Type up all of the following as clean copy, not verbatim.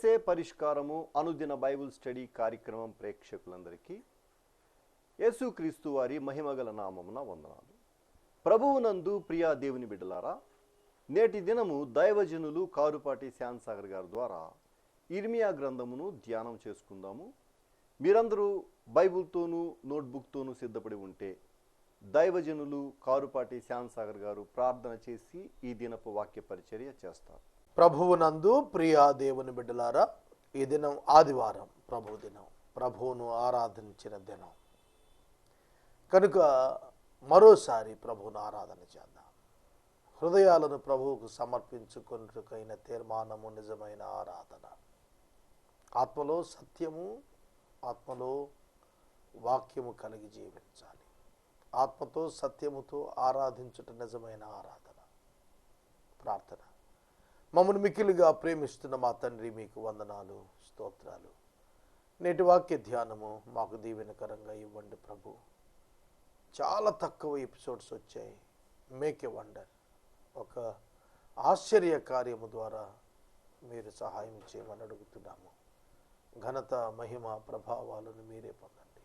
చేసే పరిష్కారము అనుదిన Bible study కార్యక్రమం ప్రేక్షకులందరికీ యేసుక్రీస్తు వారి మహిమగల నామమున వందనాలు. ప్రభువునందు ప్రియా దేవుని బిడ్డలారా, నేటి దినము దైవజనులు కారుపాటి శ్యామ్ సాగర్ గారి ద్వారా ఇర్మియా గ్రంథమును ధ్యానం చేసుకుందాము. మీరందరూ బైబిల్తోనూ నోట్బుక్తోనూ సిద్ధపడి ఉంటే దైవజనులు కారుపాటి శ్యామ్ సాగర్ గారు ప్రార్థన చేసి ఈ దినపు వాక్య పరిచర్య చేస్తారు. ప్రభువునందు ప్రియా దేవుని బిడ్డలారా, ఈ దినం ఆదివారం, ప్రభు దినం, ప్రభువును ఆరాధించిన దినం కనుక మరోసారి ప్రభువును ఆరాధన చేద్దాం. హృదయాలను ప్రభువుకు సమర్పించుకున్నకైన తీర్మానము నిజమైన ఆరాధన. ఆత్మలో సత్యము, ఆత్మలో వాక్యము కలిగి జీవించాలి. ఆత్మతో సత్యముతో ఆరాధించుట నిజమైన ఆరాధన. ప్రార్థన. మమ్మల్ని మిక్కిలిగా ప్రేమిస్తున్న మా తండ్రి, మీకు వందనాలు, స్తోత్రాలు. నేటి వాక్య ధ్యానము మాకు దీవెనకరంగా ఇవ్వండి ప్రభు. చాలా తక్కువ ఎపిసోడ్స్ వచ్చాయి. మేక్ ఎ వండర్, ఒక ఆశ్చర్య కార్యము ద్వారా మీరు సహాయం చేయమని అడుగుతున్నాము. ఘనత, మహిమ, ప్రభావాలను మీరే పొందండి.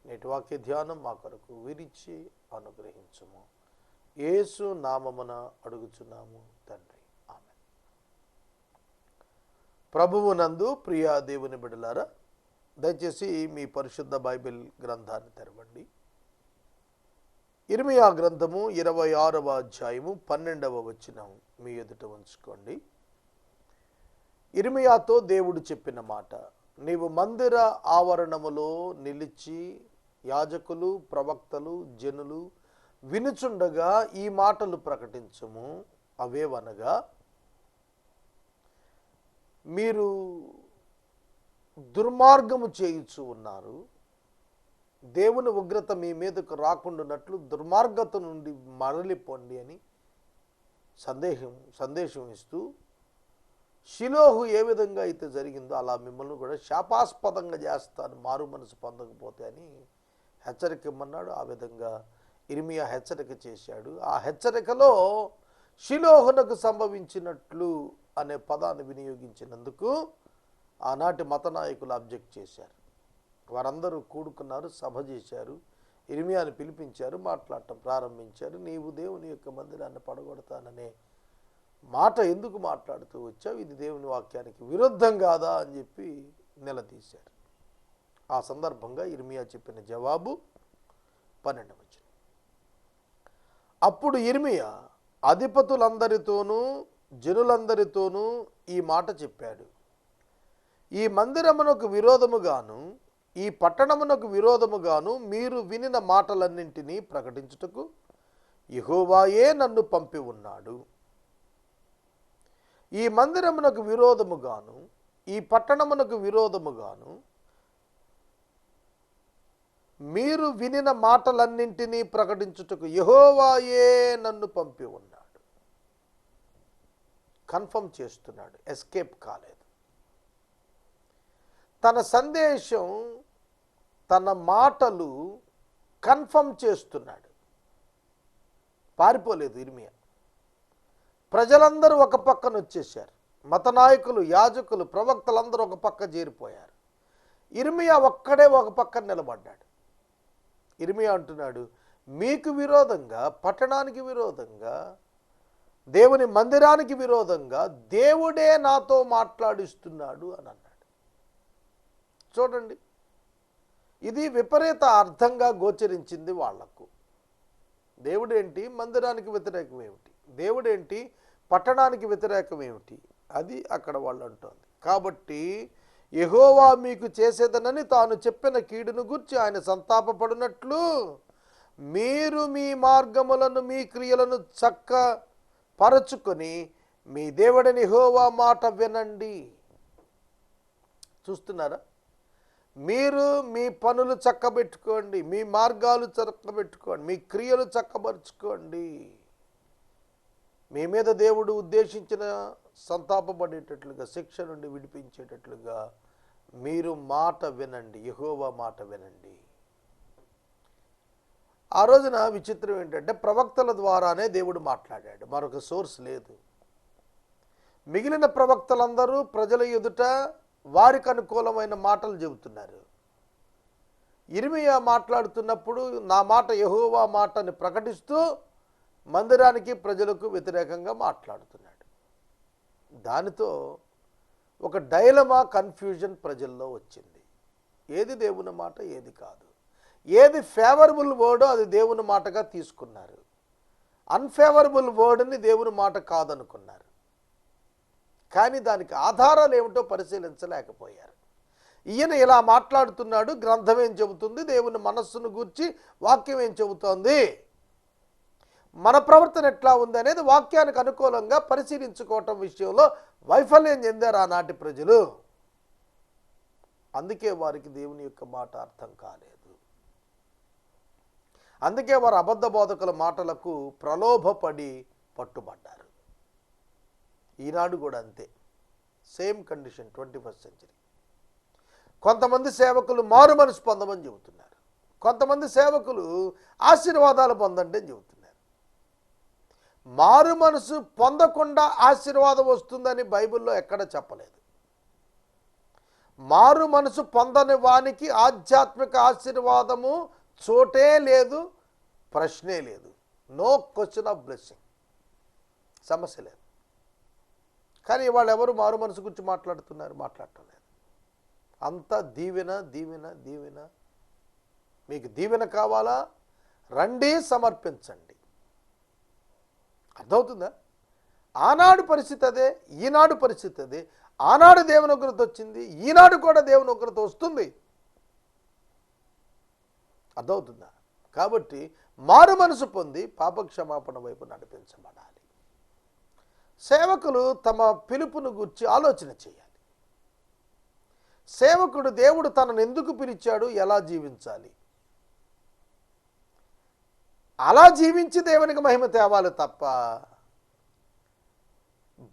నేటి వాక్య ధ్యానం మా కొరకు విరిచి అనుగ్రహించము. యేసు నామమున అడుగుచున్నాము తండ్రి, ఆమేన్. ప్రభువునందు ప్రియా దేవుని బిడ్డలారా, దయచేసి మీ పరిశుద్ధ బైబిల్ గ్రంథాన్ని తెరవండి. ఇర్మియా గ్రంథము 26వ అధ్యాయము 12వ వచనం మీ ఎదుట ఉంచుకోండి. ఇర్మియాతో దేవుడు చెప్పిన మాట: నీవు మందిర ఆవరణములో నిలిచి యాజకులు, ప్రవక్తలు, జనులు వినుచుండగా ఈ మాటలు ప్రకటించుము. అవేవనగా, మీరు దుర్మార్గము చేయుచు ఉన్నారు. దేవుని ఉగ్రత మీ మీదకు రాకుండానట్లు దుర్మార్గత నుండి మరలిపోండి అని సందేశం ఇస్తూ, షిలోహు ఏ విధంగా అయితే జరిగిందో అలా మిమ్మల్ని కూడా శాపాస్పదంగా చేస్తాను మారు మనసు పొందకపోతే అని హెచ్చరిక ఇమ్మన్నాడు. ఆ విధంగా ఇర్మియా హెచ్చరిక చేశాడు. ఆ హెచ్చరికలో షిలోహునకు సంభవించినట్లు అనే పదాన్ని వినియోగించినందుకు ఆనాటి మత నాయకులు అబ్జెక్ట్ చేశారు. వారందరూ కూడుకున్నారు, సభ చేశారు, ఇర్మియాని పిలిపించారు, మాట్లాడటం ప్రారంభించారు. నీవు దేవుని యొక్క మందిరాన్ని పడగొడతాననే మాట ఎందుకు మాట్లాడుతూ వచ్చావు? ఇది దేవుని వాక్యానికి విరుద్ధం కాదా అని చెప్పి నిలదీశారు. ఆ సందర్భంగా ఇర్మియా చెప్పిన జవాబు 12వ వచనం. అప్పుడు ఇర్మియా అధిపతులందరితోనూ జనులందరితోనూ ఈ మాట చెప్పాడు: ఈ మందిరమునకు విరోధముగాను ఈ పట్టణమునకు విరోధముగాను మీరు వినిన మాటలన్నింటినీ ప్రకటించుటకు యెహోవాయే నన్ను పంపి ఉన్నాడు. ఈ మందిరమునకు విరోధముగాను ఈ పట్టణమునకు విరోధముగాను మీరు వినిన మాటలన్నింటినీ ప్రకటించుటకు యెహోవాయే నన్ను పంపి ఉన్నాడు. కన్ఫర్మ్ చేస్తున్నాడు, ఎస్కేప్ కాలేదు. తన సందేశం, తన మాటలు కన్ఫర్మ్ చేస్తున్నాడు. పారిపోలేదు ఇర్మియా. ప్రజలందరూ ఒక పక్కన వచ్చేసారు. మత నాయకులు, యాజకులు, ప్రవక్తలందరూ ఒక పక్క చేరిపోయారు. ఇర్మియా ఒక్కడే ఒక పక్కన నిలబడ్డాడు. ఇర్మియా అంటున్నాడు, మీకు విరోధంగా, పట్టణానికి విరోధంగా, దేవుని మందిరానికి విరోధంగా దేవుడే నాతో మాట్లాడిస్తున్నాడు అని అన్నాడు. చూడండి, ఇది విపరీత అర్థంగా గోచరించింది వాళ్లకు. దేవుడేంటి, మందిరానికి వ్యతిరేకం ఏమిటి? దేవుడేంటి, పట్టణానికి వ్యతిరేకం ఏమిటి? అది అక్కడ వాళ్ళు అంటోంది. కాబట్టి యెహోవా మీకు చేసేదనని తాను చెప్పిన కీడును గుర్చి ఆయన సంతాపపడినట్లు మీరు మీ మార్గములను, మీ క్రియలను చక్కపరచుకొని మీ దేవుడని యెహోవా మాట వినండి. చూస్తున్నారా? మీరు మీ పనులు చక్కబెట్టుకోండి, మీ మార్గాలు చక్కబెట్టుకోండి, మీ క్రియలు చక్కబరుచుకోండి. మీ మీద దేవుడు ఉద్దేశించిన సంతాపపడేటట్లుగా, శిక్ష నుండి విడిపించేటట్లుగా మీరు మాట వినండి, యెహోవా మాట వినండి. ఆ రోజున విచిత్రం ఏంటంటే ప్రవక్తల ద్వారానే దేవుడు మాట్లాడాడు, మరొక సోర్స్ లేదు. మిగిలిన ప్రవక్తలందరూ ప్రజల ఎదుట వారికి అనుకూలమైన మాటలు చెబుతున్నారు. ఇర్మియా మాట్లాడుతున్నప్పుడు నా మాట యెహోవా మాటని ప్రకటిస్తూ మందిరానికి ప్రజలకు వ్యతిరేకంగా మాట్లాడుతున్నాడు. దానితో ఒక డైలమా, కన్ఫ్యూజన్ ప్రజల్లో వచ్చింది. ఏది దేవుని మాట, ఏది కాదు. ఏది ఫేవరబుల్ వర్డో అది దేవుని మాటగా తీసుకున్నారు. అన్ఫేవరబుల్ వర్డ్ని దేవుని మాట కాదనుకున్నారు. కానీ దానికి ఆధారాలు ఏమిటో పరిశీలించలేకపోయారు. ఈయన ఇలా మాట్లాడుతున్నాడు, గ్రంథం ఏం చెబుతుంది, దేవుని మనస్సును గూర్చి వాక్యం ఏం చెబుతోంది, మన ప్రవర్తన ఎట్లా ఉంది అనేది వాక్యానికి అనుకూలంగా పరిశీలించుకోవటం విషయంలో వైఫల్యం చెందారు ఆనాటి ప్రజలు. అందుకే వారికి దేవుని యొక్క మాట అర్థం కాలేదు. అందుకే వారు అబద్ధ బోధకుల మాటలకు ప్రలోభపడి పట్టుబడ్డారు. ఈనాడు కూడా అంతే, సేమ్ కండిషన్. 21st century. కొంతమంది సేవకులు మారు మనసు పొందమని చెబుతున్నారు, కొంతమంది సేవకులు ఆశీర్వాదాలు పొందండి అని చెబుతున్నారు. మారు మనసు పొందకుండా ఆశీర్వాదం వస్తుందని బైబిల్లో ఎక్కడ చెప్పలేదు. మారు మనసు పొందని వానికి ఆధ్యాత్మిక ఆశీర్వాదము చోటే లేదు, ప్రశ్నే లేదు. నో క్వశ్చన్ ఆఫ్ బ్లెస్సింగ్, సమస్య లేదు. కానీ వాళ్ళు ఎవరు మారు మనసు గురించి మాట్లాడుతున్నారు? మాట్లాడటం లేదు. అంతా దీవెన దీవెన దీవెన. మీకు దీవెన కావాలా? రండి, సమర్పించండి. అర్థమవుతుందా? ఆనాడు పరిస్థితి అదే, ఈనాడు పరిస్థితి అదే. ఆనాడు దేవుని ఉగ్రత వచ్చింది, ఈనాడు కూడా దేవుని ఉగ్రత వస్తుంది. అర్థమవుతుందా? కాబట్టి మారు మనసు పొంది పాపక్షమాపణ వైపు నడిపించబడాలి. సేవకులు తమ పిలుపును గురించి ఆలోచన చేయాలి. సేవకుడు దేవుడు తనను ఎందుకు పిలిచాడు, ఎలా జీవించాలి, అలా జీవించి దేవునికి మహిమ తేవాలి తప్ప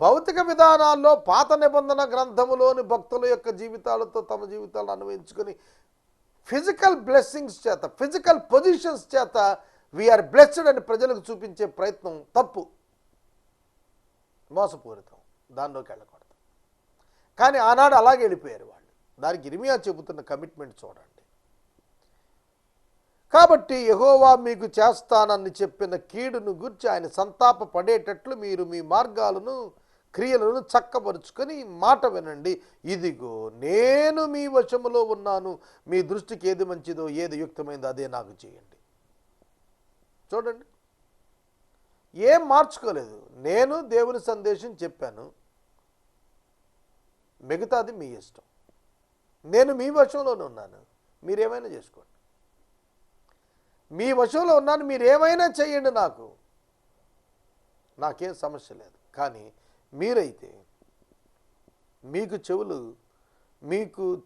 భౌతిక విధానాల్లో పాత నిబంధన గ్రంథములోని భక్తుల యొక్క జీవితాలతో తమ జీవితాలను అన్వయించుకొని ఫిజికల్ బ్లెస్సింగ్స్ చేత, ఫిజికల్ పొజిషన్స్ చేత వీఆర్ బ్లెస్డ్ అని ప్రజలకు చూపించే ప్రయత్నం తప్పు, మోసపూరితం. దానిలోకి వెళ్ళకూడదు. కానీ ఆనాడు అలాగే వెళ్ళిపోయారు వాళ్ళు. దానికి ఇర్మియా చెబుతున్న కమిట్మెంట్ చూడండి. కాబట్టి యెహోవా మీకు చేస్తానని చెప్పిన కీడును గురించి ఆయన సంతాప పడేటట్లు మీరు మీ మార్గాలను, క్రియలను చక్కబరుచుకొని మాట వినండి. ఇదిగో నేను మీ వశములో ఉన్నాను, మీ దృష్టికి ఏది మంచిదో ఏది యుక్తమైందో అదే నాకు చేయండి. చూడండి, ఏం మార్చుకోలేదు. నేను దేవుని సందేశం చెప్పాను, మిగతాది మీ ఇష్టం. నేను మీ వశంలోనే ఉన్నాను, మీరేమైనా చేసుకోండి. మీ వశంలో ఉన్నాను, మీరు ఏమైనా చేయండి, నాకేం సమస్య లేదు. కానీ మీరైతే మీకు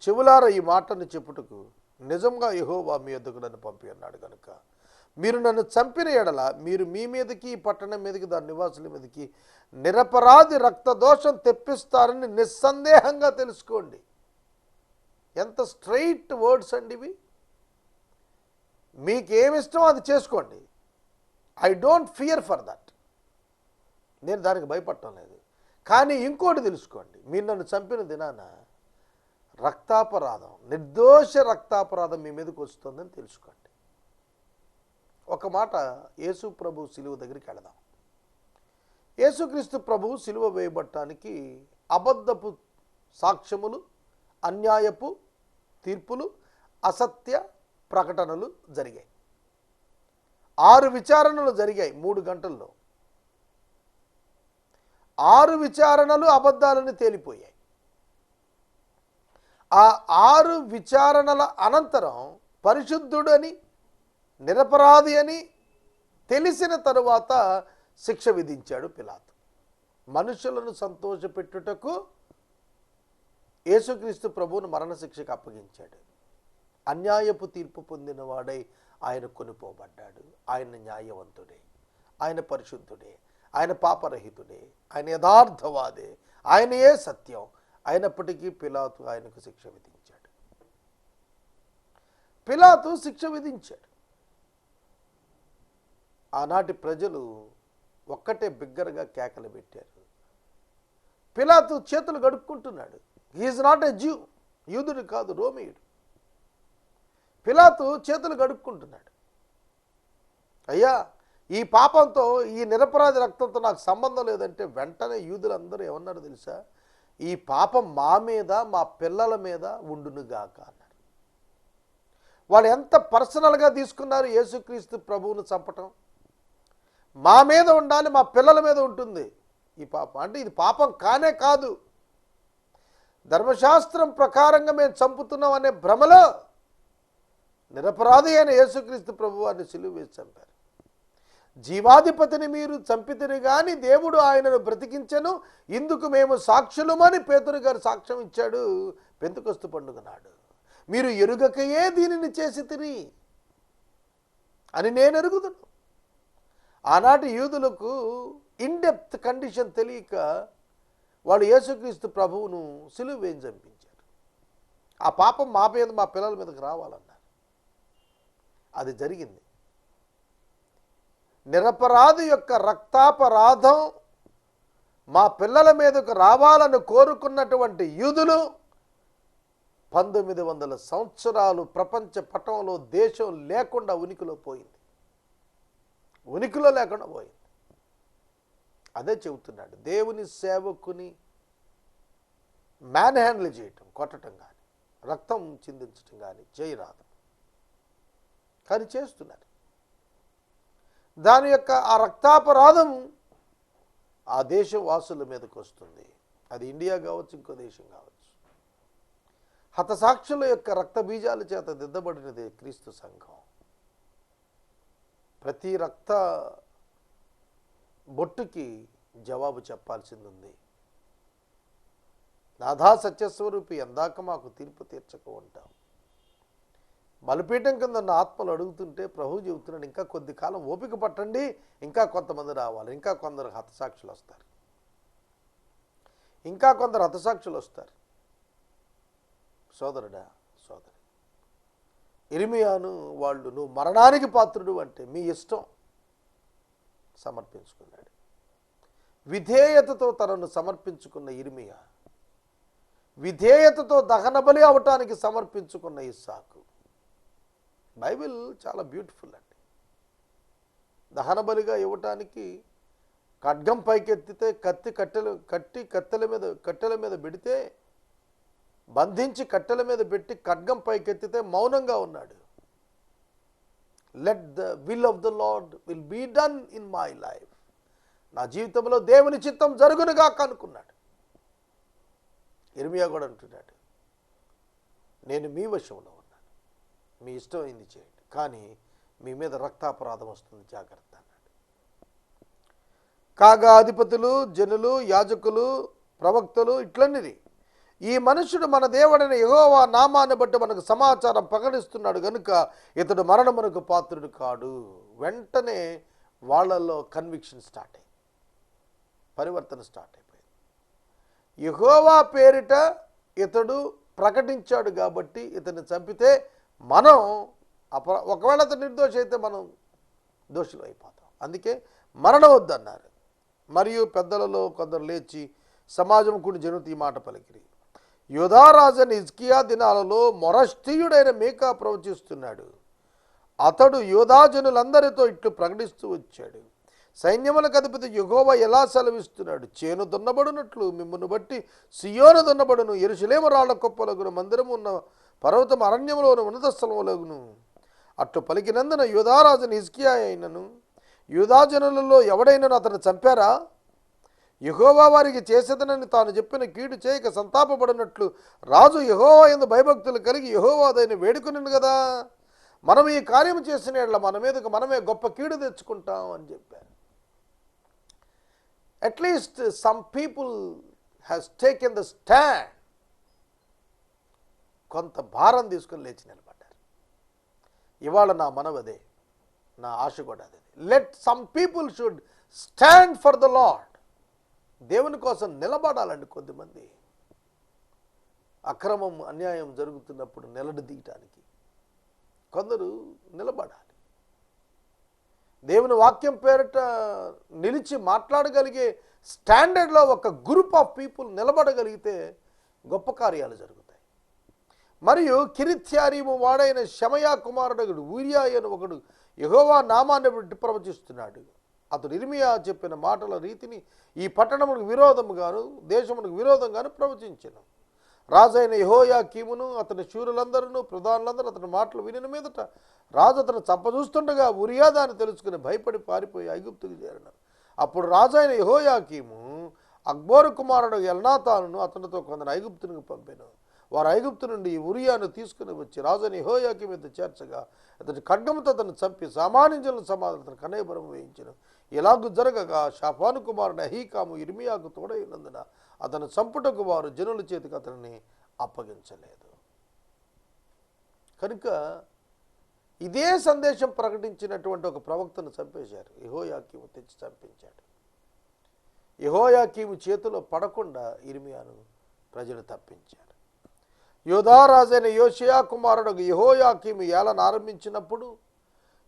చెవులార ఈ మాటను చెప్పుటకు నిజంగా యెహోవా మీ యొద్దకు నన్ను పంపి అన్నాడు కనుక మీరు నన్ను చంపిన ఎడల మీరు మీ మీదకి, ఈ పట్టణం మీదకి, దాని నివాసుల మీదకి నిరపరాధి రక్తదోషం తెప్పిస్తారని నిస్సందేహంగా తెలుసుకోండి. ఎంత స్ట్రైట్ వర్డ్స్ అండి ఇవి. మీకేమిష్టమో అది చేసుకోండి. I don't fear for that. నేను దానికి భయపడటం లేదు. కానీ ఇంకోటి తెలుసుకోండి, మీరు నన్ను చంపిన దినాన రక్తాపరాధం, నిర్దోష రక్తాపరాధం మీ మీదకి వస్తుందని తెలుసుకోండి. ఒక మాట, యేసు ప్రభు సిలువ దగ్గరికి వెళదాం. యేసుక్రీస్తు ప్రభువు సిలువ వేయబట్టానికి అబద్ధపు సాక్ష్యములు, అన్యాయపు తీర్పులు, అసత్య ప్రకటనలు జరిగాయి. 6 విచారణలు జరిగాయి 3 గంటల్లో. 6 విచారణలు అబద్ధాలని తేలిపోయాయి. ఆ 6 విచారణల అనంతరం పరిశుద్ధుడని, నిరపరాధి అని తెలిసిన తరువాత శిక్ష విధించాడు పిలాతు. మనుషులను సంతోషపెట్టుటకు యేసుక్రీస్తు ప్రభువును మరణశిక్షకు అప్పగించాడు. అన్యాయపు తీర్పు పొందిన వాడై ఆయన కొనిపోబడ్డాడు. ఆయన న్యాయవంతుడే, ఆయన పరిశుద్ధుడే, ఆయన పాపరహితుడే, ఆయన యథార్థవాదే, ఆయనయే సత్యం. అయినప్పటికీ పిలాతు ఆయనకు శిక్ష విధించాడు. పిలాతు శిక్ష విధించాడు. ఆనాటి ప్రజలు ఒక్కటే బిగ్గరగా కేకలు పెట్టారు, పిలాతు చేతులు గడుక్కుంటున్నాడు. హీఈస్ నాట్ ఎ జ్యూ, యూదుడు కాదు, రోమియుడు. పిలాతు చేతులు గడుక్కుంటున్నాడు. అయ్యా, ఈ పాపంతో, ఈ నిరపరాధి రక్తంతో నాకు సంబంధం లేదంటే వెంటనే యూదులందరూ ఏమన్నారు తెలుసా? ఈ పాపం మా మీద, మా పిల్లల మీద ఉండునుగాక అన్నారు. వాళ్ళు ఎంత పర్సనల్గా తీసుకున్నారు యేసుక్రీస్తు ప్రభువును చంపటం. మా మీద ఉండాలి, మా పిల్లల మీద ఉంటుంది ఈ పాపం. అంటే ఇది పాపం కానే కాదు, ధర్మశాస్త్రం ప్రకారంగా మేము చంపుతున్నాం అనే భ్రమలో నిరపరాధి అయిన యేసుక్రీస్తు ప్రభు వారిని సిలువ వేసి చంపారు. జీవాధిపతిని మీరు చంపితిరి గాని దేవుడు ఆయనను బ్రతికించెను, ఇందుకు మేము సాక్షులమని పేతురు గారు సాక్ష్యం ఇచ్చాడు పెంతెకొస్తు పండుగ నాడు. మీరు ఎరుగకయే దీనిని చేసితిరి అని నేను ఎరుగుదును. ఆనాటి యూదులకు ఇన్డెప్త్ కండిషన్ తెలియక వాళ్ళు యేసుక్రీస్తు ప్రభువును సిలువ వేసి చంపించారు. ఆ పాపం మా మీద, మా పిల్లల మీదకి రావాలన్నారు. అది జరిగింది. నిరపరాధి యొక్క రక్తాపరాధం మా పిల్లల మీదకు రావాలని కోరుకున్నటువంటి యూదులు 1900 సంవత్సరాలు ప్రపంచ పటంలో దేశం లేకుండా ఉనికిలో పోయింది. ఉనికిలో లేకుండా పోయింది. అదే చెబుతున్నాడు, దేవుని సేవకుని మ్యాన్ హ్యాండిల్ చేయటం, కొట్టడం కానీ రక్తం చిందించటం కానీ చేయరాదు, కానీ చేస్తున్నారు. దాని యొక్క ఆ రక్తాపరాధం ఆ దేశం వాసుల మీదకి వస్తుంది. అది ఇండియా కావచ్చు, ఇంకో దేశం కావచ్చు. హతసాక్షుల యొక్క రక్త బీజాల చేత దిద్దబడినది క్రీస్తు సంఘం. ప్రతి రక్త బొట్టుకి జవాబు చెప్పాల్సింది ఉంది. నాథా సత్యస్వరూపి, ఎందాక మాకు తీర్పు తీర్చక ఉంటాం. బలిపీఠం కింద ఉన్న ఆత్మలు అడుగుతుంటే ప్రభు చెబుతున్నాడు, ఇంకా కొద్ది కాలం ఓపిక పట్టండి, ఇంకా కొంతమంది రావాలి, ఇంకా కొందరు హతసాక్షులు వస్తారు, ఇంకా కొందరు హతసాక్షులు వస్తారు. సోదరుడా, సోదరి, ఇర్మియాను వాళ్ళు నువ్వు మరణానికి పాత్రుడు అంటే మీ ఇష్టం సమర్పించుకున్నాడు. విధేయతతో తనను సమర్పించుకున్న ఇర్మియా, విధేయతతో దహన బలి అవటానికి సమర్పించుకున్న ఇస్సాకు. బైబిల్ చాలా బ్యూటిఫుల్ అండి. దహన బలిగా ఇవ్వటానికి ఖడ్గం పైకెత్తితే కట్టెల మీద పెడితే, బంధించి కట్టెల మీద పెట్టి ఖడ్గం పైకెత్తితే మౌనంగా ఉన్నాడు. Let the will of the lord will be done in my life. నా జీవితంలో దేవుని చిత్తం జరుగునుగా కనుక్కున్నాడు. ఇర్మియా కూడా అంటున్నాడు, నేను మీ వశంలో ఉన్నాను, మీ ఇష్టమైంది చేయండి, కానీ మీ మీద రక్తాపరాధం వస్తుంది, జాగ్రత్త అన్నాడు. కాగా అధిపతులు, జనులు, యాజకులు, ప్రవక్తలు ఇట్లన్నది, ఈ మనుషుడు మన దేవుడైన యెహోవా నామాన్ని బట్టి మనకు సమాచారం ప్రకటిస్తున్నాడు గనుక ఇతడు మరణమునకు పాత్రుడు కాడు. వెంటనే వాళ్ళల్లో కన్విక్షన్ స్టార్ట్ అయింది, పరివర్తన స్టార్ట్ అయిపోయింది. యెహోవా పేరిట ఇతడు ప్రకటించాడు కాబట్టి ఇతన్ని చంపితే మనం ఒకవేళ అతను నిర్దోషి అయితే మనం దోషులు అయిపోతాం. అందుకే మరణం వద్దన్నారు. మరియు పెద్దలలో కొందరు లేచి సమాజం కూడి జనులు ఈ మాట పలికిరి. యూదారాజు హిజ్కియా దినాలలో మొరష్ఠీయుడైన మీకా ప్రవచిస్తున్నాడు. అతడు యూదాజనులందరితో ఇట్లు ప్రకటిస్తూ వచ్చాడు, సైన్యములకు అధిపతి యెహోవా ఎలా సెలవిస్తున్నాడు, చేను దున్నబడినట్లు మిమ్మును బట్టి సియోను దున్నబడును, యెరూషలేము రాళ్ల కుప్పలగును, మందిరము ఉన్న పర్వతం అరణ్యములోను ఉన్నత స్థలములగును. అట్లు పలికినందున యూదారాజుని హిజ్కియా అయినను యూదాజనులలో ఎవడైనాను అతను చంపారా? యెహోవా వారికి చేసేదనని తాను చెప్పిన కీడు చేయక సంతాపపడినట్లు రాజు యెహోవా యందు భయభక్తులు కలిగి యెహోవా దయని వేడుకునిను కదా. మనం ఈ కార్యం చేసిన యెడల మన మీదకు మనమే గొప్ప కీడు తెచ్చుకుంటాం అని చెప్పారు. At least some people has taken the stand. కొంత భారం తీసుకుని లేచి నిలబడ్డారు. ఇవాళ నా మనవదే, నా ఆశ కూడా అదే. Let some people should stand for the lord. దేవుని కోసం నిలబడాలండి. కొద్దిమంది అక్రమం, అన్యాయం జరుగుతున్నప్పుడు నిలదీయటానికి కొందరు నిలబడాలి. దేవుని వాక్యం పేరిట నిలిచి మాట్లాడగలిగే స్టాండర్డ్లో ఒక గ్రూప్ ఆఫ్ పీపుల్ నిలబడగలిగితే గొప్ప కార్యాలు జరుగుతాయి. మరియు కిరిత్యారీము వాడైన షమయా కుమారుడు ఊరియా అని ఒకడు యెహోవా నామాన్ని బట్టి ప్రవచిస్తున్నాడు. అతడు ఇర్మియా చెప్పిన మాటల రీతిని ఈ పట్టణమునకు విరోధముగాను దేశమునకు విరోధంగాను ప్రవచించెను. రాజైన యెహోయాకీమును అతని శూరులందరూ ప్రధానులందరూ అతని మాటలు వినిన మీదట రాజు అతను చంపజూస్తుండగా ఉరియా దాన్ని తెలుసుకుని భయపడి పారిపోయి ఐగుప్తుకు చేరినారు. అప్పుడు రాజైన యెహోయాకీము అక్బోరు కుమారుడు ఎల్నాతానును అతనితో కొందరు ఐగుప్తునికి పంపెను. వారు ఐగుప్తు నుండి ఉరియాను తీసుకుని వచ్చి రాజుని యెహోయాకీము మీద చేర్చగా అతని ఖడ్గముతో అతను చంపి సామాన్యులను సమాధానం అతను కనేబరం వేయించను. ఇలాగు జరగగా షాఫాను కుమారుడు అహీకాము ఇర్మియాకు తోడైనందున అతను చంపుటకు వారు జనుల చేతికి అతనిని అప్పగించలేదు. కనుక ఇదే సందేశం ప్రకటించినటువంటి ఒక ప్రవక్తను చంపేశారు. యెహోయాకీము తెచ్చి చంపించాడు. యెహోయాకీము చేతిలో పడకుండా ఇర్మియాను ప్రజలు తప్పించారు. యోధారాజైన యోషియా కుమారుడు యెహోయాకీము ఏలన ఆరంభించినప్పుడు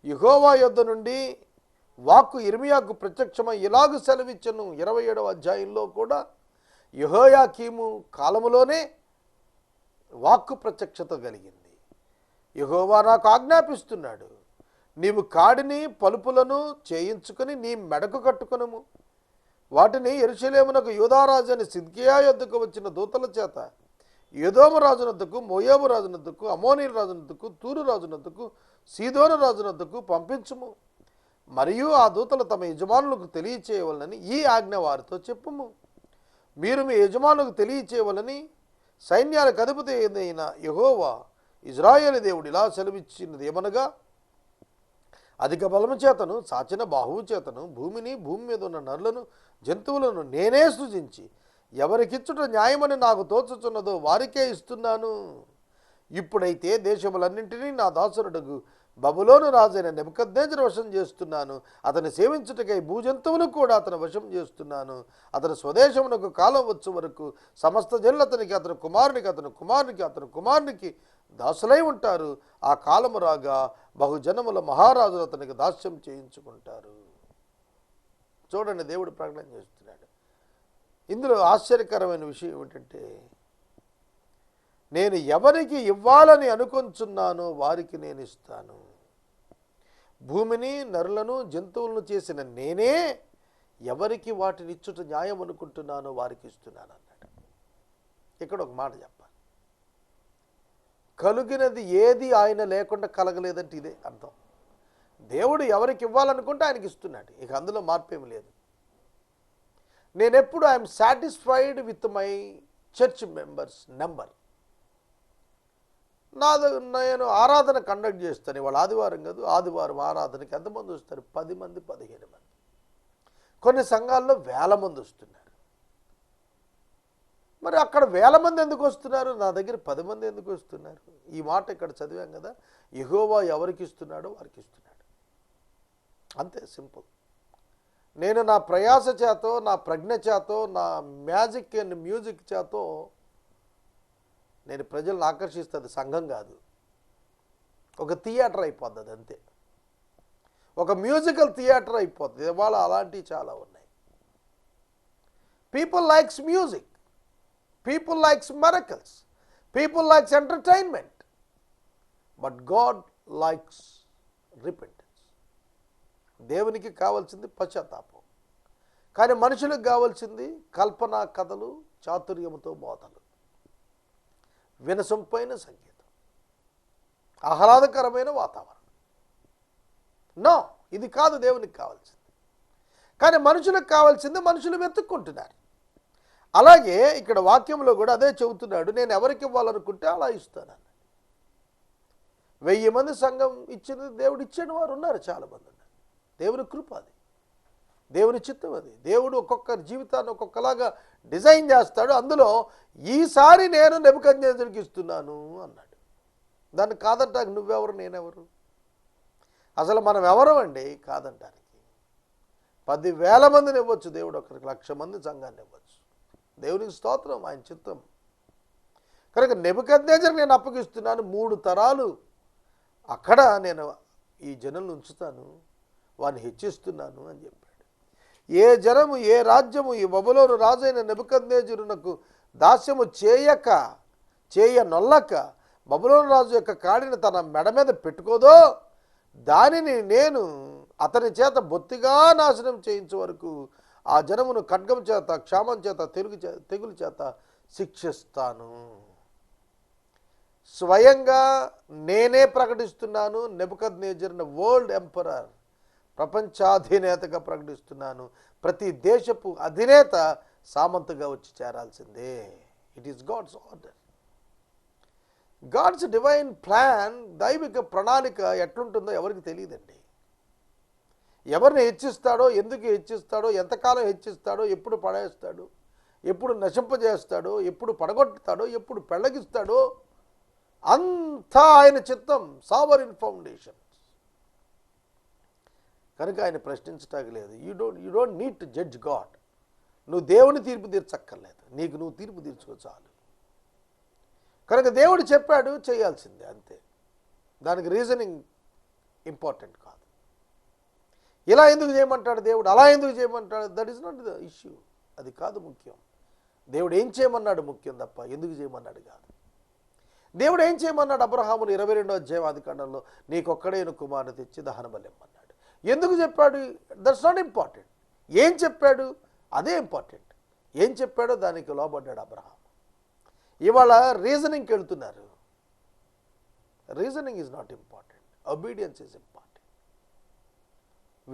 యెహోవా యొద్ద నుండి వాక్కు ఇర్మియాకు ప్రత్యక్షమై ఇలాగు సెలవిచ్చెను. 27వ అధ్యాయంలో కూడా యెహోయాకీము కాలములోనే వాక్కు ప్రత్యక్షత కలిగింది. యెహోవా నాకు ఆజ్ఞాపిస్తున్నాడు, నీవు కాడిని పలుపులను చేయించుకుని నీ మెడకు కట్టుకొనుము. వాటిని యెరూషలేమునకు యూదారాజైన సిద్కియా యొద్దకు వచ్చిన దూతల చేత ఎదోము రాజునద్దకు, మోయాబు రాజునద్దకు, అమోనీయుల రాజునద్దకు, తూరు రాజునద్దకు, సీదోను రాజునద్దకు పంపించుము. మరియు ఆ దూతలు తమ యజమానులకు తెలియచేయవలనని ఈ ఆజ్ఞ వారితో చెప్పుము. మీరు మీ యజమానులకు తెలియచేయవలని సైన్యాలకు అధిపతి అయిన యెహోవా ఇజ్రాయేలు దేవుడు ఇలా సెలవిచ్చినది ఏమనగా, అధిక బలము చేతను సాచిన బాహువు చేతను భూమిని భూమి మీద ఉన్న నరులను జంతువులను నేనే సృజించి ఎవరికిచ్చుట న్యాయమని నాకు తోచుచున్నదో వారికే ఇస్తున్నాను. ఇప్పుడైతే దేశములన్నింటినీ నా దాసురుడగు బబులోను రాజైన నెబుకద్నెజరు వశం చేస్తున్నాను. అతని సేవించుటకై భూజంతువులు కూడా అతను వశం చేస్తున్నాను. అతని స్వదేశమునకు కాలం వచ్చు వరకు సమస్త జనులు అతనికి, అతని కుమారునికి దాసులై ఉంటారు. ఆ కాలము రాగా బహుజనముల మహారాజులు అతనికి దాస్యం చేయించుకుంటారు. చూడండి, దేవుడు ప్రకటన చేస్తున్నాడు. ఇందులో ఆశ్చర్యకరమైన విషయం ఏమిటంటే, నేను ఎవరికి ఇవ్వాలని అనుకొంచున్నానో వారికి నేను ఇస్తాను. భూమిని నరులను జంతువులను చేసిన నేనే ఎవరికి వాటిని ఇచ్చుట న్యాయం అనుకుంటున్నానో వారికి ఇస్తున్నాను అన్నాడు. ఇక్కడ ఒక మాట చెప్పాలి, కలిగినది ఏది ఆయన లేకుండా కలగలేదంటే ఇదే అర్థం. దేవుడు ఎవరికి ఇవ్వాలనుకుంటే ఆయనకి ఇస్తున్నాడు. ఇక అందులో మార్పేమి లేదు. నేనెప్పుడు I'm satisfied with my church members number. నేను ఆరాధన కండక్ట్ చేస్తాను. ఇవాళ ఆదివారం కాదు, ఆదివారం ఆరాధనకి ఎంతమంది వస్తారు? 10 మంది, 15 మంది. కొన్ని సంఘాల్లో 1000 మంది వస్తున్నారు. మరి అక్కడ 1000 మంది ఎందుకు వస్తున్నారు? నా దగ్గర 10 మంది ఎందుకు వస్తున్నారు? ఈ మాట ఇక్కడ చదివాం కదా, యెహోవా ఎవరికి ఇస్తున్నాడో వారికి ఇస్తున్నాడు. అంతే, సింపుల్. నేను నా ప్రయాస చేతో, నా ప్రజ్ఞ చేతో, నా మ్యాజిక్ అండ్ మ్యూజిక్ చేతో నేను ప్రజలను ఆకర్షిస్తుంది. సంఘం కాదు, ఒక థియేటర్ అయిపోద్ది. అది అంతే, ఒక మ్యూజికల్ థియేటర్ అయిపోతుంది. ఇవాళ అలాంటివి చాలా ఉన్నాయి. People likes music, people likes miracles, people likes entertainment, but God likes repentance. దేవునికి కావాల్సింది పశ్చాత్తాపం, కానీ మనుషులకు కావాల్సింది కల్పనా కథలు, చాతుర్యముతో బోధలు, వినసొంపైన సంగీతం, ఆహ్లాదకరమైన వాతావరణం. నో, ఇది కాదు దేవునికి కావాల్సింది. కానీ మనుషులకు కావాల్సింది మనుషులు వెతుక్కుంటున్నారు. అలాగే ఇక్కడ వాక్యంలో కూడా అదే చెబుతున్నాడు, నేను ఎవరికి ఇవ్వాలనుకుంటే అలా ఇస్తాను. 1000 మంది సంఘం ఇచ్చినది దేవుడు ఇచ్చిన వారు ఉన్నారు, చాలామంది ఉన్నారు. దేవుని కృప అది, దేవుని చిత్తం అది. దేవుడు ఒక్కొక్క జీవితాన్ని ఒక్కొక్కలాగా డిజైన్ చేస్తాడు. అందులో ఈసారి నేను నెబుకద్నెజరుకి ఇస్తున్నాను అన్నాడు. దాన్ని కాదంటానికి నువ్వెవరు, నేనెవరు? అసలు మనం ఎవరు అండి కాదంటానికి? 10,000 మందిని ఇవ్వచ్చు దేవుడు, 1,00,000 మంది సంఘాన్ని ఇవ్వచ్చు. దేవునికి స్తోత్రం, ఆయన చిత్తం. కనుక నెబుకద్నెజరుకి నేను అప్పగిస్తున్నాను. 3 తరాలు అక్కడ నేను ఈ జనులను ఉంచుతాను, వారిని హెచ్చిస్తున్నాను అని చెప్పాడు. ఏ జనము ఏ రాజ్యము ఈ బబులోను రాజైన నెబుకద్నెజరునకు దాస్యము చేయనొల్లక బబులోను రాజు యొక్క కాడిని తన మెడ మీద పెట్టుకోదో దానిని నేను అతని చేత బొత్తిగా నాశనం చేయించే వరకు ఆ జనమును ఖడ్గం చేత, క్షామం చేత, తెగులు చేత శిక్షిస్తాను. స్వయంగా నేనే ప్రకటిస్తున్నాను. నెబుకద్నెజరును వరల్డ్ ఎంపరర్, ప్రపంచాధినేతగా ప్రకటిస్తున్నాను. ప్రతి దేశపు అధినేత సామంతగా వచ్చి చేరాల్సిందే. It is God's order. God's divine plan, దైవిక ప్రణాళిక ఎట్లుంటుందో ఎవరికి తెలియదండి. ఎవరిని హెచ్చిస్తాడో, ఎందుకు హెచ్చిస్తాడో, ఎంతకాలం హెచ్చిస్తాడో, ఎప్పుడు పడేస్తాడో, ఎప్పుడు నశింపజేస్తాడో, ఎప్పుడు పడగొట్టుతాడో, ఎప్పుడు పెళ్ళగిస్తాడో, అంతా ఆయన చిత్తం. Sovereign foundation. కనుక ఆయన ప్రశ్నించటానికి లేదు. You don't need to judge God. నువ్వు దేవుని తీర్పు తీర్చక్కర్లేదు, నీకు నువ్వు తీర్పు తీర్చుకో చాలు. కనుక దేవుడు చెప్పాడు, చేయాల్సిందే, అంతే. దానికి రీజనింగ్ ఇంపార్టెంట్ కాదు. ఇలా ఎందుకు చేయమంటాడు దేవుడు, అలా ఎందుకు చేయమంటాడు, that is not the issue. అది కాదు ముఖ్యం. దేవుడు ఏం చేయమన్నాడు ముఖ్యం తప్ప ఎందుకు చేయమన్నాడు కాదు. దేవుడు ఏం చేయమన్నాడు అబ్రహామును 22వ అధ్యాయం ఆదికాండంలో, నీకొక్కడే కుమారుని తెచ్చి దహన బలిమ్మన్నాడు. ఎందుకు చెప్పాడు, దట్స్ నాట్ ఇంపార్టెంట్. ఏం చెప్పాడు అదే ఇంపార్టెంట్. ఏం చెప్పాడో దానికి లోబడ్డాడు అబ్రహాం. ఇవాళ రీజనింగ్కి వెళ్తున్నారు. Reasoning is not important, obedience is important.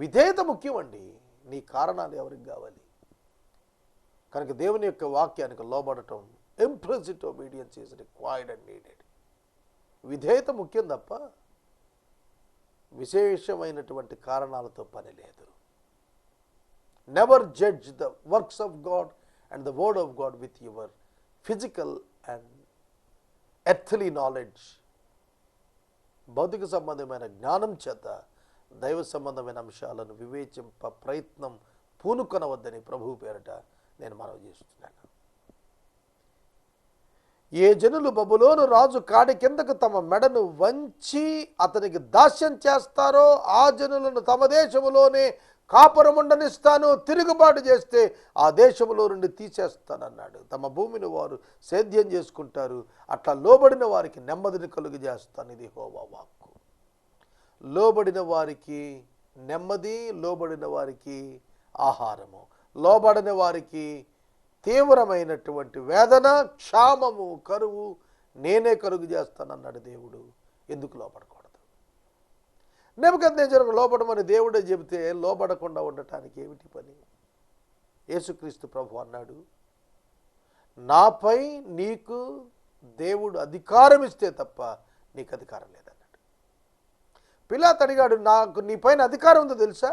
విధేయత ముఖ్యమండి. నీ కారణాలు ఎవరికి కావాలి? కనుక దేవుని యొక్క వాక్యానికి లోబడటం, implicit obedience is required and needed. విధేయత ముఖ్యం తప్ప విశేషమైనటువంటి కారణాలతో పని లేదు. Never judge the works of God and the word of God with your physical and earthly knowledge. భౌతిక సంబంధమైన జ్ఞానం చేత దైవ సంబంధమైన అంశాలను వివేచింప ప్రయత్నం పూనుకొనవద్దని ప్రభువు పేరట నేను మనవి చేస్తున్నాను. ఏ జనులు బబులోను రాజు కాడి కిందకు తమ మెడను వంచి అతనికి దాస్యం చేస్తారో ఆ జనులను తమ దేశములోనే కాపురముండనిస్తాను. తిరుగుబాటు చేస్తే ఆ దేశంలో నుండి తీసేస్తానన్నాడు. తమ భూమిని వారు సేద్యం చేసుకుంటారు. అట్లా లోబడిన వారికి నెమ్మదిని కలుగు చేస్తాను. ఇది యెహోవా వాక్కు. లోబడిన వారికి నెమ్మది, లోబడిన వారికి ఆహారము, లోబడిన వారికి తీవ్రమైనటువంటి వేదన, క్షామము, కరువు నేనే కలుగు చేస్తానన్నాడు దేవుడు. ఎందుకు లోపడకూడదు? నెబుకద్నెజరుకు లోబడమని దేవుడే చెబితే లోబడకుండా ఉండటానికి ఏమిటి పని? యేసుక్రీస్తు ప్రభు అన్నాడు, నాపై నీకు దేవుడు అధికారం ఇస్తే తప్ప నీకు అధికారం లేదన్నాడు. పిలాతు అడిగాడు, నాకు నీ పైన అధికారం ఉందో తెలుసా?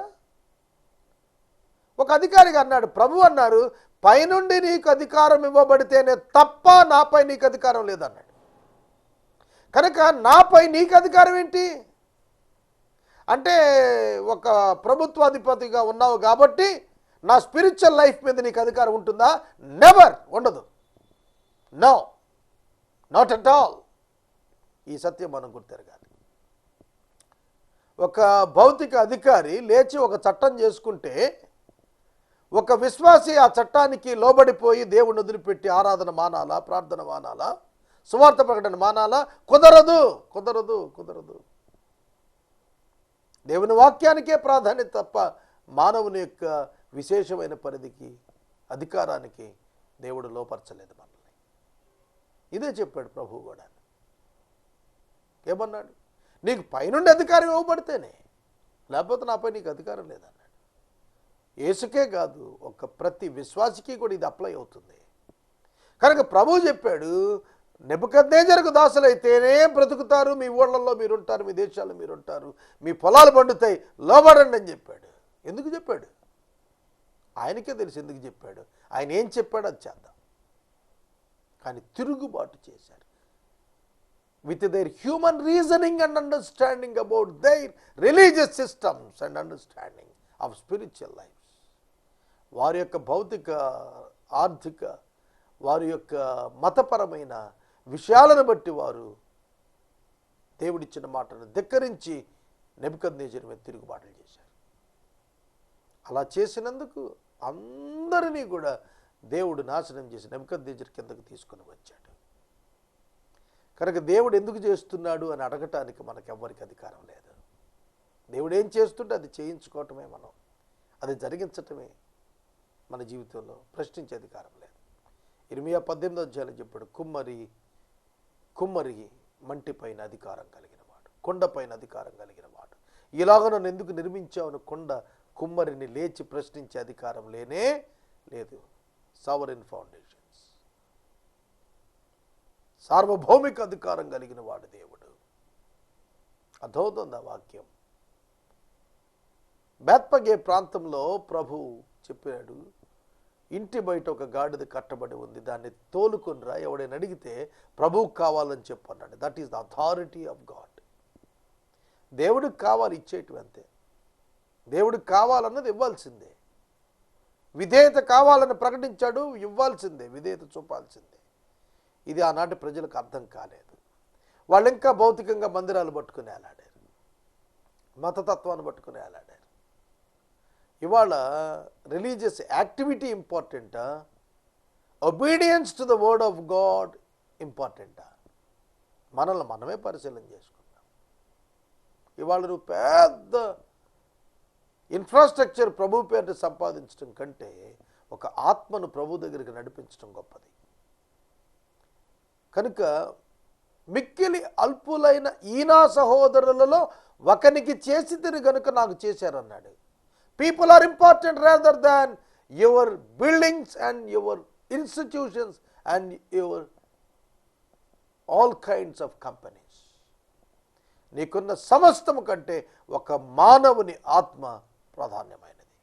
ఒక అధికారిగా అన్నాడు. ప్రభు అన్నారు, పైనుండి నీకు అధికారం ఇవ్వబడితేనే తప్ప నాపై నీకు అధికారం లేదన్నాడు. కనుక నాపై నీకు అధికారం ఏంటి అంటే, ఒక ప్రభుత్వాధిపతిగా ఉన్నావు కాబట్టి నా స్పిరిచువల్ లైఫ్ మీద నీకు అధికారం ఉంటుందా? నెవర్, ఉండదు. No, not at all. ఈ సత్యం మనం గుర్తెరగాలి. ఒక భౌతిక అధికారి లేచి ఒక చట్టం చేసుకుంటే ఒక విశ్వాసి ఆ చట్టానికి లోబడిపోయి దేవుని వదిలిపెట్టి ఆరాధన మానాలా, ప్రార్థన మానాలా, సువార్త ప్రకటన మానాలా? కుదరదు, కుదరదు, కుదరదు. దేవుని వాక్యానికే ప్రాధాన్యత తప్ప మానవుని యొక్క విశేషమైన పరిధికి, అధికారానికి దేవుడు లోపరచలేదు మనల్ని. ఇదే చెప్పాడు ప్రభువు కూడా. ఏమన్నాడు? నీకు పైనుండి అధికారం ఇవ్వబడితేనే, లేకపోతే నాపై నీకు అధికారం లేదన్నాడు. యేసుకే కాదు, ఒక ప్రతి విశ్వాసికి కూడా ఇది అప్లై అవుతుంది. కనుక ప్రభువు చెప్పాడు, నెబుకద్నెజరుకు దాసులైతేనే బ్రతుకుతారు, మీ ఊళ్ళల్లో మీరుంటారు, మీ దేశాల్లో మీరుంటారు, మీ పొలాలు పండుతాయి, లోబడండి అని చెప్పాడు. ఎందుకు చెప్పాడు? ఆయనకే తెలుసు ఎందుకు చెప్పాడు. ఆయన ఏం చెప్పాడు అది చేద్దాం. కానీ తిరుగుబాటు చేశారు. with their human reasoning and understanding about their religious systems and understanding of spiritual lives. వారి యొక్క భౌతిక, ఆర్థిక, వారి యొక్క మతపరమైన విషయాలను బట్టి వారు దేవుడిచ్చిన మాటను ధిక్కరించి నెబుకద్నెజరు మీద తిరుగుబాట్లు చేశారు. అలా చేసినందుకు అందరినీ కూడా దేవుడు నాశనం చేసి నెబుకద్నెజరు కిందకు తీసుకొని వచ్చాడు. కనుక దేవుడు ఎందుకు చేస్తున్నాడు అని అడగటానికి మనకెవ్వరికి అధికారం లేదు. దేవుడు ఏం చేస్తుంటే అది చేయించుకోవటమే, మనం అది జరిగించటమే మన జీవితంలో. ప్రశ్నించే అధికారం లేదు. ఇర్మియా 18వ అధ్యాయంలో చెప్పాడు, కుమ్మరి మంటిపైన అధికారం కలిగిన వాడు, కొండపైన అధికారం కలిగిన వాడు. ఇలాగ నన్ను ఎందుకు నిర్మించావు కొండ కుమ్మరిని లేచి ప్రశ్నించే అధికారం లేనే లేదు. సావరిన్ ఫౌండేషన్స్, సార్వభౌమిక అధికారం కలిగిన వాడు దేవుడు. అర్థమవుతుంది ఆ వాక్యం. బేత్పగే ప్రాంతంలో ప్రభు చెప్పాడు, ఇంటి బయట ఒక గాడిద కట్టబడి ఉంది, దాన్ని తోలుకొని రా, ఎవడైనా అడిగితే ప్రభువుకు కావాలని చెప్పు అన్నాడు. That is the authority of God. దేవుడికి కావాలి, ఇచ్చేటివి అంతే. దేవుడికి కావాలన్నది ఇవ్వాల్సిందే. విధేయత కావాలని ప్రకటించాడు, ఇవ్వాల్సిందే, విధేయత చూపాల్సిందే. ఇది ఆనాటి ప్రజలకు అర్థం కాలేదు. వాళ్ళు ఇంకా భౌతికంగా మందిరాలు పట్టుకుని వేలాడారు, మతతత్వాన్ని పట్టుకుని వేలాడారు. ఇవాళ రిలీజియస్ యాక్టివిటీ ఇంపార్టెంటా, obedience to the word of God ఇంపార్టెంటా? మనల్ని మనమే పరిశీలన చేసుకుందాం. ఇవాళ నువ్వు పెద్ద ఇన్ఫ్రాస్ట్రక్చర్ ప్రభు పేరు సంపాదించడం కంటే ఒక ఆత్మను ప్రభు దగ్గరికి నడిపించడం గొప్పది. కనుక మిక్కిలి అల్పులైన ఈనా సహోదరులలో ఒకనికి చేసితిరి గనుక నాకు చేశారన్నాడు. People are important rather than your buildings and your institutions and your all kinds of companies. నీకున్న సమస్తము కంటే ఒక మానవుని ఆత్మ ప్రాధాన్యమైనది.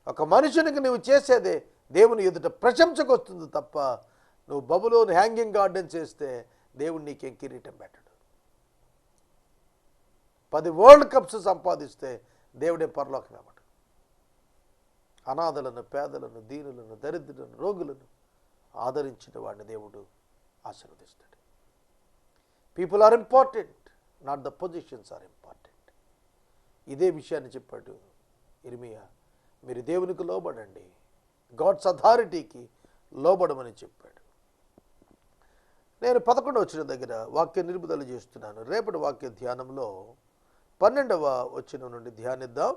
ఒక మనుషునికి నువ్వు చేసేదే దేవుని ఎదుట ప్రశంసకు వస్తుంది తప్ప, నువ్వు బబులోని హ్యాంగింగ్ గార్డెన్ చేస్తే దేవుడు నీకేం కిరీటం పెట్టడు. 10 వరల్డ్ కప్స్ సంపాదిస్తే దేవుడే పరలోకం ఇవ్వడు. అనాథలను, పేదలను, దీనులను, దరిద్రులను, రోగులను ఆదరించిన వాడిని దేవుడు ఆశీర్వదిస్తాడు. People are important, not the positions are important. ఇదే విషయాన్ని చెప్పాడు ఇర్మియా. మీరు దేవునికి లోబడండి, గాడ్స్ అథారిటీకి లోబడమని చెప్పాడు. నేను 11వ వచనం దగ్గర వాక్య నిలుపుదల చేస్తున్నాను. రేపటి వాక్య ధ్యానంలో 12వ వచనం నుండి ధ్యానిద్దాం.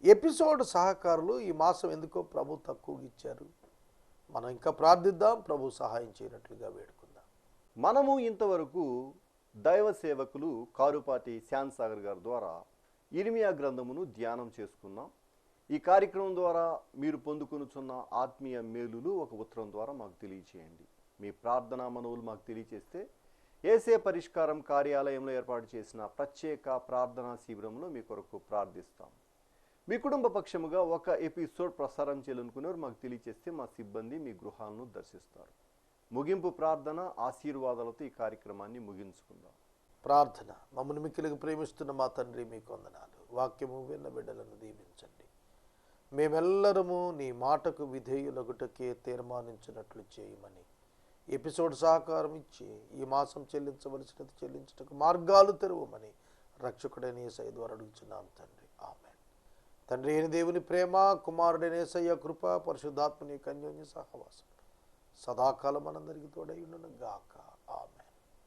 ఎపిసోడ్ సహకారులు ఈ మాసం ఎందుకో ప్రభు తక్కువగా ఇచ్చారు. మనం ఇంకా ప్రార్థిద్దాం, ప్రభు సహాయం చేయనట్లుగా వేడుకుందాం. మనము ఇంతవరకు దైవ సేవకులు కారుపాటి శ్యామ్ సాగర్ గారి ద్వారా ఇర్మియా గ్రంథమును ధ్యానం చేసుకున్నాం. ఈ కార్యక్రమం ద్వారా మీరు పొందుకొనుచున్న ఆత్మీయ మేలులు ఒక ఉత్తరం ద్వారా మాకు తెలియచేయండి. మీ ప్రార్థనా మనవులు మాకు తెలియచేస్తే ఏసే పరిష్కారం కార్యాలయంలో ఏర్పాటు చేసిన ప్రత్యేక ప్రార్థనా శిబిరంలో మీ కొరకు ప్రార్థిస్తాం. మీ కుటుంబ పక్షముగా ఒక ఎపిసోడ్ ప్రసారం చేయాలనుకునేవారు మాకు తెలియచేస్తే మా సిబ్బంది మీ గృహాలను దర్శిస్తారు. ముగింపు ప్రార్థన ఆశీర్వాదాలతో ఈ కార్యక్రమాన్ని ముగించుకుందాం. ప్రార్థన. మమ్మల్ని మిక్కిలిగా ప్రేమిస్తున్న మా తండ్రి, మీకు వందనాలు. వాక్యము విన్న బిడ్డలను దీవించండి. మేమెల్లరము నీ మాటకు విధేయులగుటకే తీర్మానించినట్లు చేయమని ఎపిసోడ్ సహకారం ఇచ్చి ఈ మాసం చెల్లించవలసినది చెల్లించుటకు మార్గాలు తెరవమని రక్షకుడైన యేసయ్య ద్వారా అడుగుచున్నాం తండ్రి. ఆమేన్. తండ్రి అయిన దేవుని ప్రేమ, కుమారుడైన యేసయ్య కృప, పరిశుద్ధాత్మని అన్యోన్య సహవాసం సదాకాలం మనందరికీ తోడై ఉండును గాక. ఆమేన్.